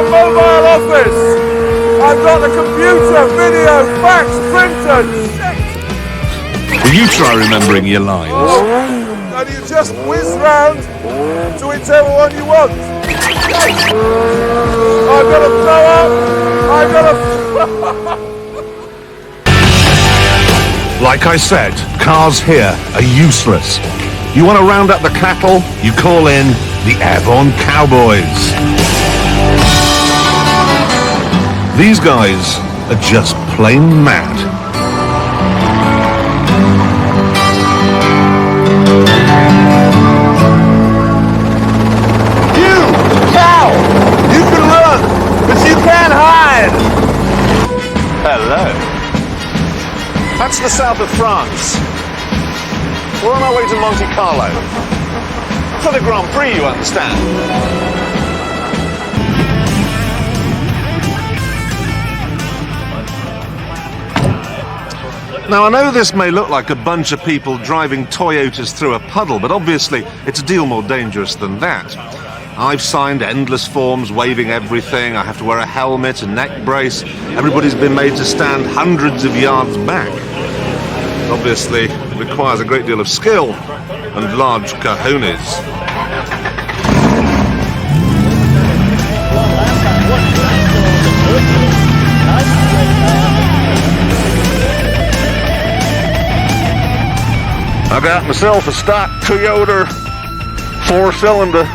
mobile office. I've got the computer, video, fax, printer. You try remembering your lines. And you just whiz round to whichever one you want. I've got to throw up. I've got to... Like I said, cars here are useless. You want to round up the cattle, you call in the Airborne Cowboys. These guys are just plain mad. You, cow! You can run, but you can't hide! Hello. That's the south of France. We're on our way to Monte Carlo. For the Grand Prix, you understand. Now, I know this may look like a bunch of people driving Toyotas through a puddle, but obviously it's a deal more dangerous than that. I've signed endless forms waiving everything. I have to wear a helmet, a neck brace. Everybody's been made to stand hundreds of yards back. Obviously, it requires a great deal of skill and large cojones. I got myself a stock Toyota 4-cylinder.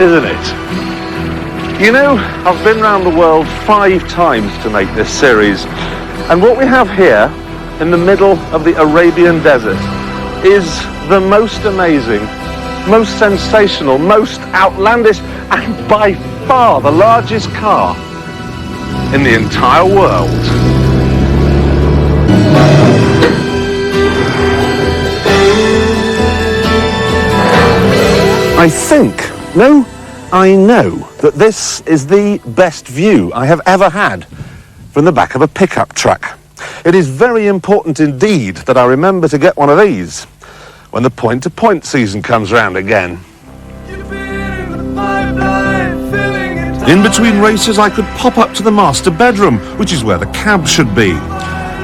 Isn't it? You know, I've been around the world 5 times to make this series, and what we have here in the middle of the Arabian desert is the most amazing, most sensational, most outlandish, and by far the largest car in the entire world. I know that this is the best view I have ever had from the back of a pickup truck. It is very important indeed that I remember to get one of these when the point-to-point season comes round again. In between races, I could pop up to the master bedroom, which is where the cab should be.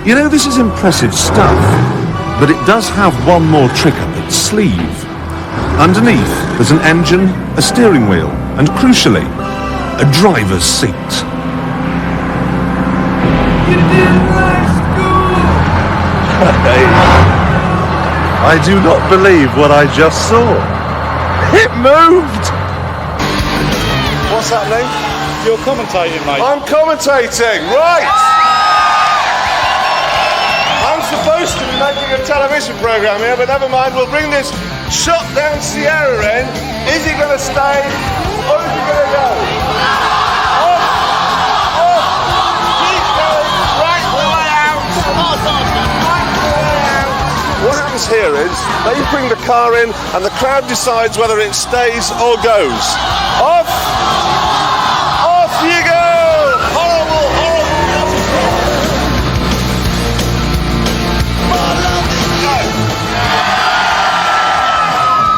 You know, this is impressive stuff, but it does have one more trick up its sleeve. Underneath, there's an engine, a steering wheel, and crucially, a driver's seat. I do not believe what I just saw. It moved! What's happening? You're commentating, mate. I'm commentating, right! I'm supposed to be making a television programme here, but never mind, we'll bring this shot down Sierra in. Is he going to stay, or is he going to go? Off! Keep going, right the way out! Right the way out! What happens here is, they bring the car in, and the crowd decides whether it stays or goes. Off! Off you go! Horrible, horrible!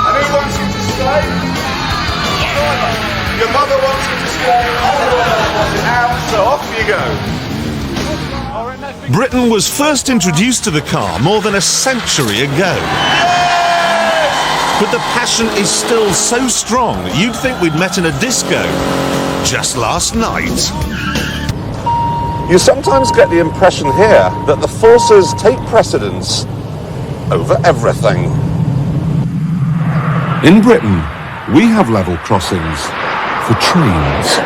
And who wants you to stay? Your mother wants you to stay, everyone wants it out, so off you go. Britain was first introduced to the car more than a century ago. But the passion is still so strong that you'd think we'd met in a disco just last night. You sometimes get the impression here that the forces take precedence over everything. In Britain, we have level crossings for trains.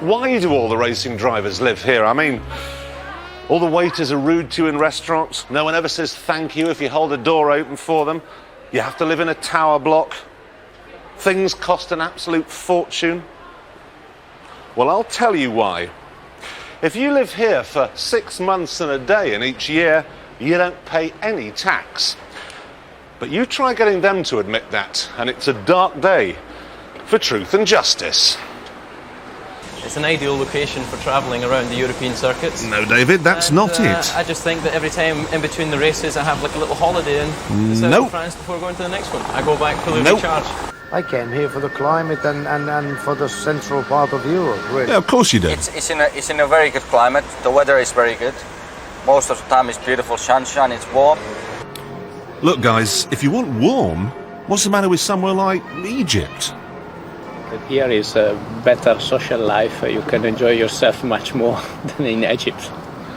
Why do all the racing drivers live here? I mean, all the waiters are rude to you in restaurants. No one ever says thank you if you hold a door open for them. You have to live in a tower block. Things cost an absolute fortune. Well, I'll tell you why. If you live here for 6 months and a day in each year, you don't pay any tax. But you try getting them to admit that, and it's a dark day for truth and justice. It's an ideal location for travelling around the European circuits. No, David, that's not it. I just think that every time in between the races I have like a little holiday in the south of France before going to the next one. I go back fully recharged. I came here for the climate and for the central part of Europe, really. Yeah, of course you do. It's in a very good climate. The weather is very good. Most of the time it's beautiful sunshine, it's warm. Look, guys, if you want warm, what's the matter with somewhere like Egypt? Here is a better social life. You can enjoy yourself much more than in Egypt.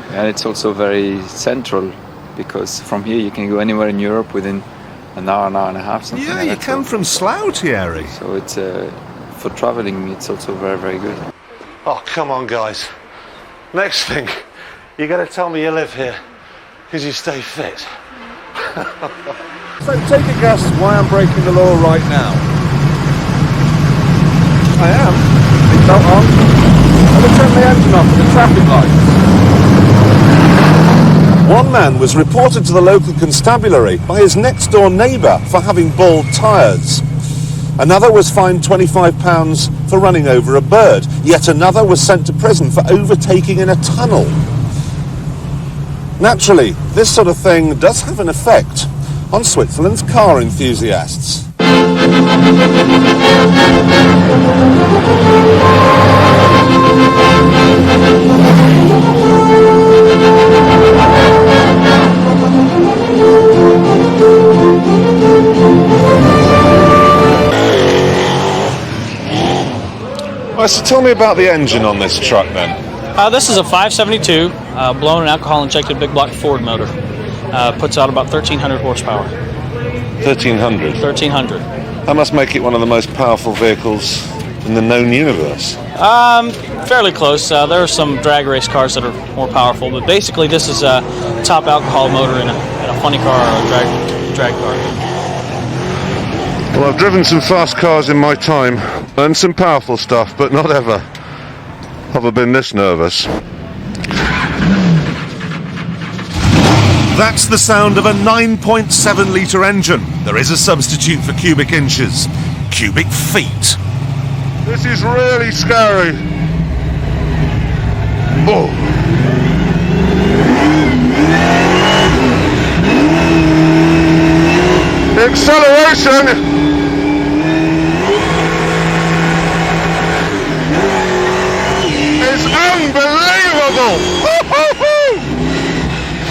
And it's also very central, because from here you can go anywhere in Europe within an hour and a half. Something Yeah, like you that. come from Slough, Thierry. So it's for traveling, it's also very, very good. Oh, come on, guys. Next thing, you got to tell me you live here because you stay fit. So take a guess why I'm breaking the law right now. I am. Seatbelt on. I'm going to turn the engine off at the traffic lights. One man was reported to the local constabulary by his next-door neighbour for having bald tyres. Another was fined £25 for running over a bird. Yet another was sent to prison for overtaking in a tunnel. Naturally, this sort of thing does have an effect on Switzerland's car enthusiasts. Right, so tell me about the engine on this truck then. This is a 572 blown and alcohol injected big block Ford motor. Puts out about 1,300 horsepower. 1,300? 1,300. That must make it one of the most powerful vehicles in the known universe. Fairly close. There are some drag race cars that are more powerful, but basically this is a top alcohol motor in a funny car or a drag car. Well, I've driven some fast cars in my time and some powerful stuff, but not ever have I been this nervous. That's the sound of a 9.7 litre engine. There is a substitute for cubic inches. Cubic feet. This is really scary. Oh. Acceleration is unbelievable.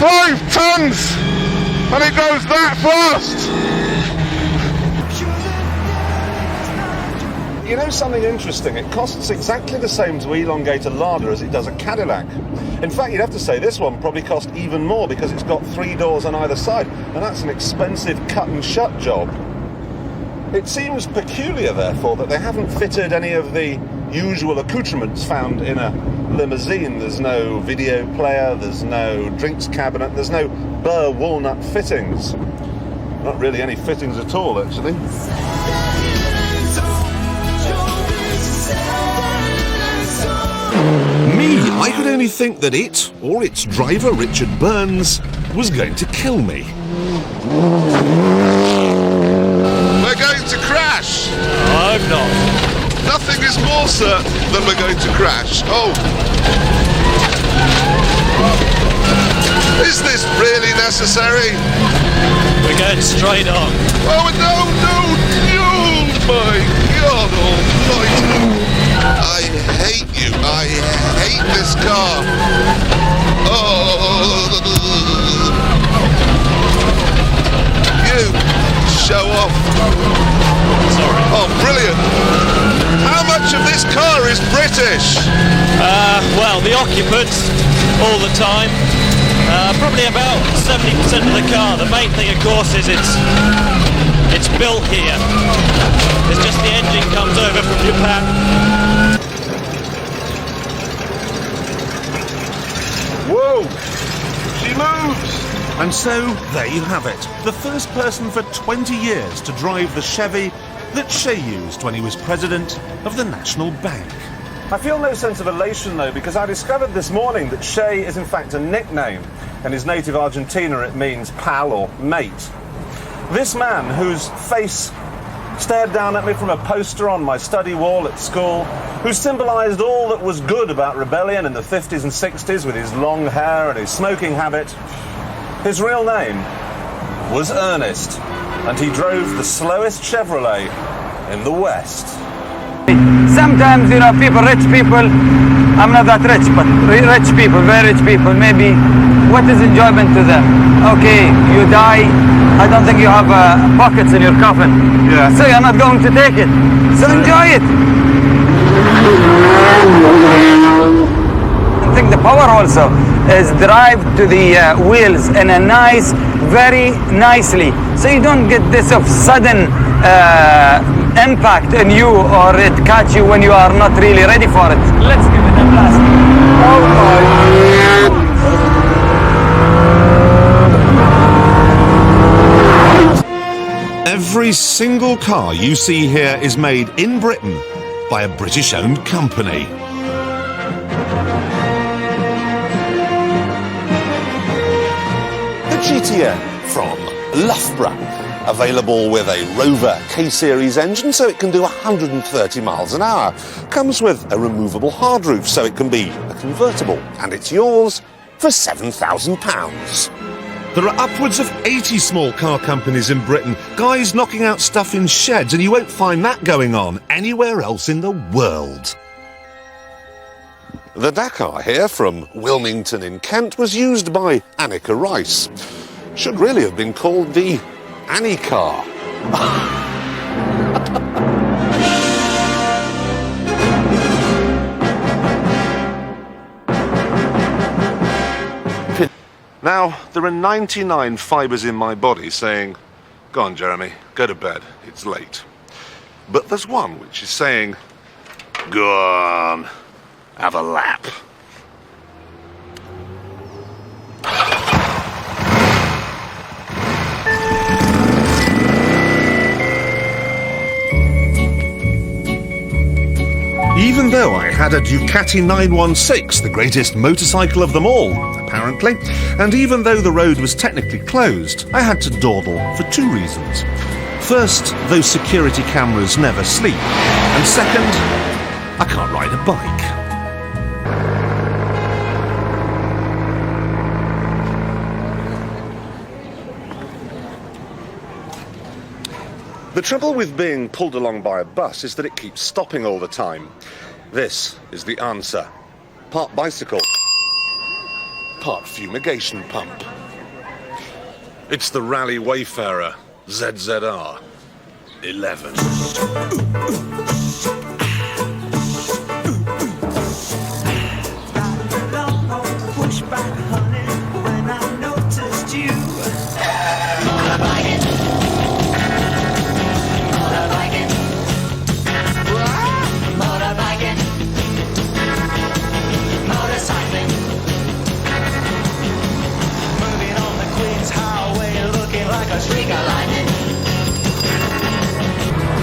5 tons and it goes that fast. You know something interesting? It costs exactly the same to elongate a Lada as it does a Cadillac. In fact, you'd have to say this one probably cost even more because it's got 3 doors on either side, and that's an expensive cut and shut job. It seems peculiar, therefore, that they haven't fitted any of the usual accoutrements found in a limousine. There's no video player, there's no drinks cabinet, there's no Burr walnut fittings. Not really any fittings at all, actually. Me, I could only think that it, or its driver, Richard Burns, was going to kill me. We're going to crash. I hope not. Nothing is more certain than we're going to crash. Oh. Is this really necessary? We're going straight on. Oh, no, my God almighty. I hate you. I hate this car. Oh. You show off. Sorry. Oh, brilliant. How much of this car is British? Well, the occupants all the time. Probably about 70% of the car. The main thing, of course, is it's built here. It's just the engine comes over from Japan. Whoa! She moves! And so, there you have it. The first person for 20 years to drive the Chevy that Shea used when he was president of the National Bank. I feel no sense of elation though, because I discovered this morning that Che is in fact a nickname. In his native Argentina it means pal or mate. This man, whose face stared down at me from a poster on my study wall at school, who symbolised all that was good about rebellion in the 50s and 60s with his long hair and his smoking habit, his real name was Ernest, and he drove the slowest Chevrolet in the West. Sometimes, you know, people, rich people, I'm not that rich, but rich people, very rich people, maybe, what is enjoyment to them? Okay, you die, I don't think you have pockets in your coffin. Yeah. So you're not going to take it. So enjoy it. I think the power also is drive to the wheels in a nice, very nicely. So you don't get this of sudden impact on you, or it catch you when you are not really ready for it. Let's give it a blast. Oh my. Every single car you see here is made in Britain by a British-owned company. The GTN from Loughborough, available with a Rover K-Series engine so it can do 130 miles an hour. Comes with a removable hard roof so it can be a convertible, and it's yours for £7,000. There are upwards of 80 small car companies in Britain, guys knocking out stuff in sheds, and you won't find that going on anywhere else in the world. The Dakar here from Wilmington in Kent was used by Annika Rice. Should really have been called the Annie car. Now, there are 99 fibres in my body saying, go on, Jeremy, go to bed, it's late. But there's one which is saying, go on, have a lap. Even though I had a Ducati 916, the greatest motorcycle of them all, apparently, and even though the road was technically closed, I had to dawdle for two reasons. First, those security cameras never sleep, and second, I can't ride a bike. The trouble with being pulled along by a bus is that it keeps stopping all the time. This is the answer. Part bicycle, part fumigation pump. It's the Rally Wayfarer ZZR 11.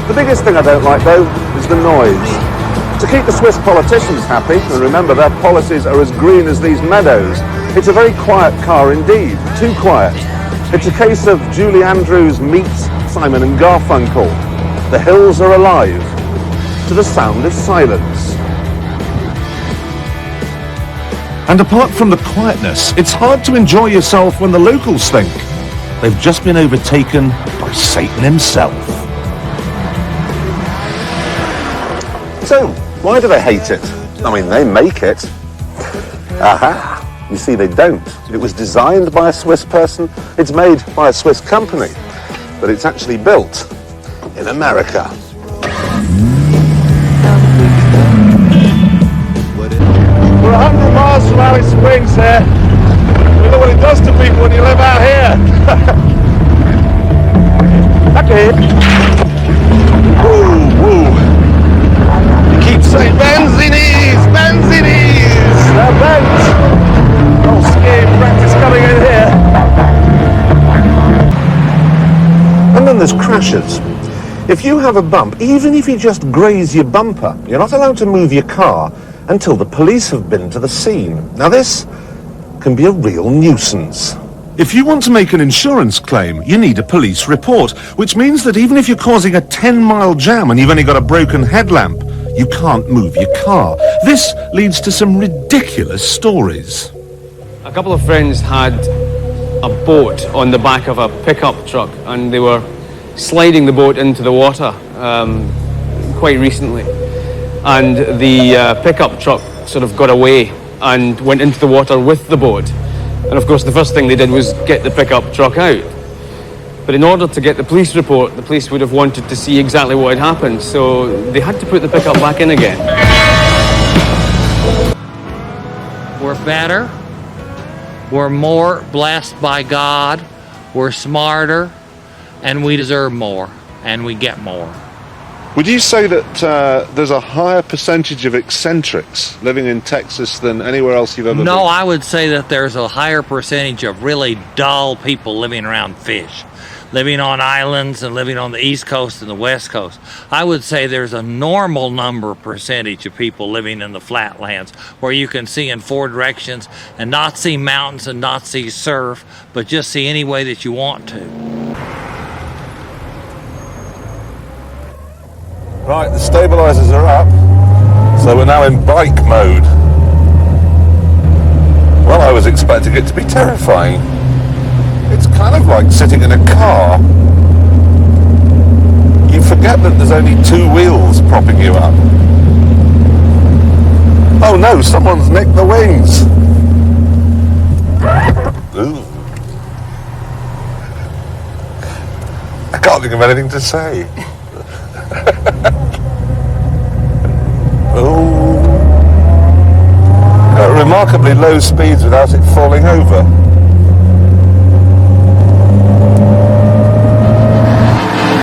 The biggest thing I don't like, though, is the noise. To keep the Swiss politicians happy, and remember their policies are as green as these meadows, it's a very quiet car indeed, too quiet. It's a case of Julie Andrews meets Simon and Garfunkel. The hills are alive to the sound of silence. And apart from the quietness, it's hard to enjoy yourself when the locals think they've just been overtaken by Satan himself. So, why do they hate it? I mean, they make it. Aha! You see, they don't. It was designed by a Swiss person, it's made by a Swiss company, but it's actually built in America. We're 100 miles from Alice Springs here. You know what it does to people when you live out here. Okay. Woo, woo. Keep saying Benzinis, Benzinis. They're bent. Oh, skiing practice coming in here. And then there's crashes. If you have a bump, even if you just graze your bumper, you're not allowed to move your car until the police have been to the scene. Now this can be a real nuisance. If you want to make an insurance claim, you need a police report, which means that even if you're causing a 10-mile jam and you've only got a broken headlamp, you can't move your car. This leads to some ridiculous stories. A couple of friends had a boat on the back of a pickup truck, and they were sliding the boat into the water quite recently. And the pickup truck sort of got away and went into the water with the boat. And of course the first thing they did was get the pickup truck out. But in order to get the police report, the police would have wanted to see exactly what had happened, so they had to put the pickup back in again. We're better, we're more blessed by God, we're smarter, and we deserve more, and we get more. Would you say that there's a higher percentage of eccentrics living in Texas than anywhere else you've ever been? No, I would say that there's a higher percentage of really dull people living around fish, living on islands and living on the East Coast and the West Coast. I would say there's a normal percentage of people living in the flatlands where you can see in 4 directions and not see mountains and not see surf, but just see any way that you want to. Right, the stabilisers are up, so we're now in bike mode. Well, I was expecting it to be terrifying. It's kind of like sitting in a car. You forget that there's only 2 wheels propping you up. Oh no, someone's nicked the wings. Ooh. I can't think of anything to say. Oh. At remarkably low speeds without it falling over.